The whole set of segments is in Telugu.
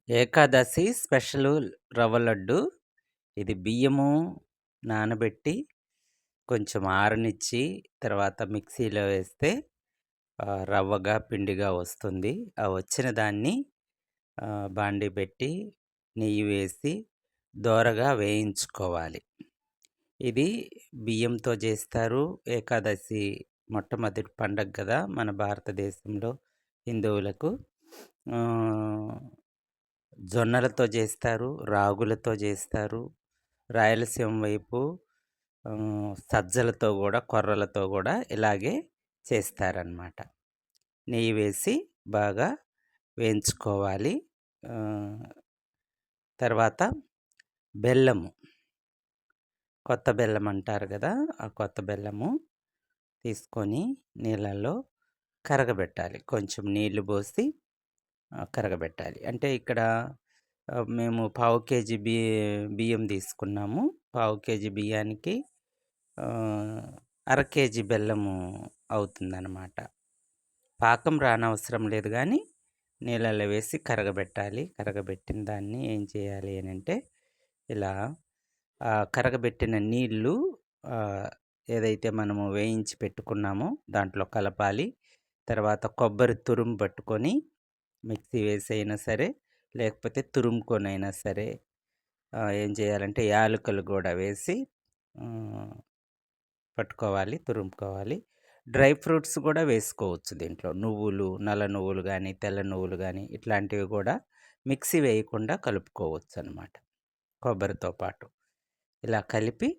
ఏకాదశి స్పెషలు రవ్వ లడ్డు. ఇది బియ్యము నానబెట్టి, కొంచెం ఆరనిచ్చి, తర్వాత మిక్సీలో వేస్తే రవ్వగా, పిండిగా వస్తుంది. ఆ వచ్చిన దాన్ని బాండీ పెట్టి, నెయ్యి వేసి, దోరగా వేయించుకోవాలి. ఇది బియ్యంతో చేస్తారు. ఏకాదశి మొట్టమొదటి పండగ కదా మన భారతదేశంలో హిందువులకు. జొన్నలతో చేస్తారు, రాగులతో చేస్తారు. రాయలసీమ వైపు సజ్జలతో కూడా, కొర్రలతో కూడా ఇలాగే చేస్తారన్నమాట. నెయ్యి వేసి బాగా వేయించుకోవాలి. తర్వాత బెల్లము, కొత్త బెల్లం అంటారు కదా, ఆ కొత్త బెల్లము తీసుకొని నీళ్ళల్లో కరగబెట్టాలి. కొంచెం నీళ్లు పోసి కరగబెట్టాలి. అంటే ఇక్కడ మేము పావు కేజీ బియ్యం తీసుకున్నాము. పావు కేజీ బియ్యానికి అర కేజీ బెల్లము అవుతుందన్నమాట. పాకం రానవసరం లేదు, కానీ నీళ్ళల్లో వేసి కరగబెట్టాలి. కరగబెట్టిన దాన్ని ఏం చేయాలి అని అంటే, ఇలా కరగబెట్టిన నీళ్ళు ఏదైతే మనము వేయించి పెట్టుకున్నామో దాంట్లో కలపాలి. తర్వాత కొబ్బరి తురుము పట్టుకొని మిక్సీ వేసి అయినా సరే, లేకపోతే తురుముకొనైనా సరే ఏం చేయాలంటే యాలకులు కూడా వేసి పట్టుకోవాలి, తురుముకోవాలి. డ్రై ఫ్రూట్స్ కూడా వేసుకోవచ్చు దీంట్లో. నువ్వులు, నల్ల నువ్వులు కానీ, తెల్ల నువ్వులు కానీ, ఇట్లాంటివి కూడా మిక్సీ వేయకుండా కలుపుకోవచ్చు అన్నమాట, కొబ్బరితో పాటు. ఇలా కలిపి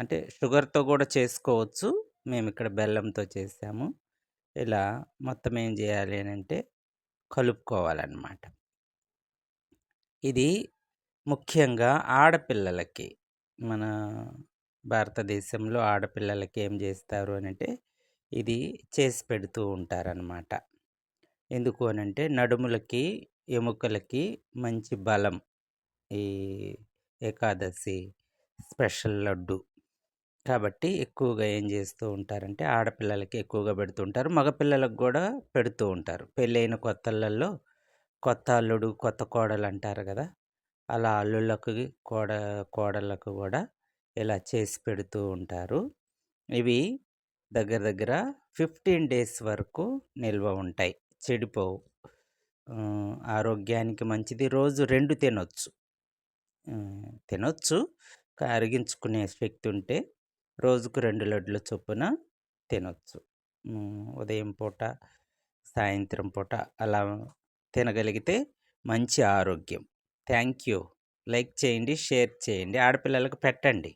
అంటే షుగర్తో కూడా చేసుకోవచ్చు. మేము ఇక్కడ బెల్లంతో చేసాము. ఇలా మొత్తం ఏం చేయాలి అని అంటే కలుపుకోవాలన్నమాట. ఇది ముఖ్యంగా ఆడపిల్లలకి, మన భారతదేశంలో ఆడపిల్లలకి ఏం చేస్తారు అని అంటే ఇది చేసి పెడుతూ ఉంటారనమాట. ఎందుకు అనంటే నడుములకి, ఎముకలకి మంచి బలం ఈ ఏకాదశి స్పెషల్ లడ్డు. కాబట్టి ఎక్కువగా ఏం చేస్తూ ఉంటారంటే ఆడపిల్లలకి ఎక్కువగా పెడుతుంటారు. మగపిల్లలకు కూడా పెడుతూ ఉంటారు. పెళ్ళైన కొత్తలలో కొత్త అల్లుడు, కొత్త కోడలు అంటారు కదా, అలా అల్లుళ్ళకు, కోడళ్ళకు కూడా ఇలా చేసి పెడుతూ ఉంటారు. ఇవి దగ్గర దగ్గర 15 డేస్ వరకు నిల్వ ఉంటాయి, చెడిపోవు. ఆరోగ్యానికి మంచిది. రోజు 2 తినొచ్చు. అరిగించుకునే శక్తి ఉంటే రోజుకు 2 లడ్ల చొప్పున తినొచ్చు. ఉదయం పూట, సాయంత్రం పూట అలా తినగలిగితే మంచి ఆరోగ్యం. Thank you. లైక్ చేయండి, షేర్ చేయండి, ఆడపిల్లలకు పెట్టండి.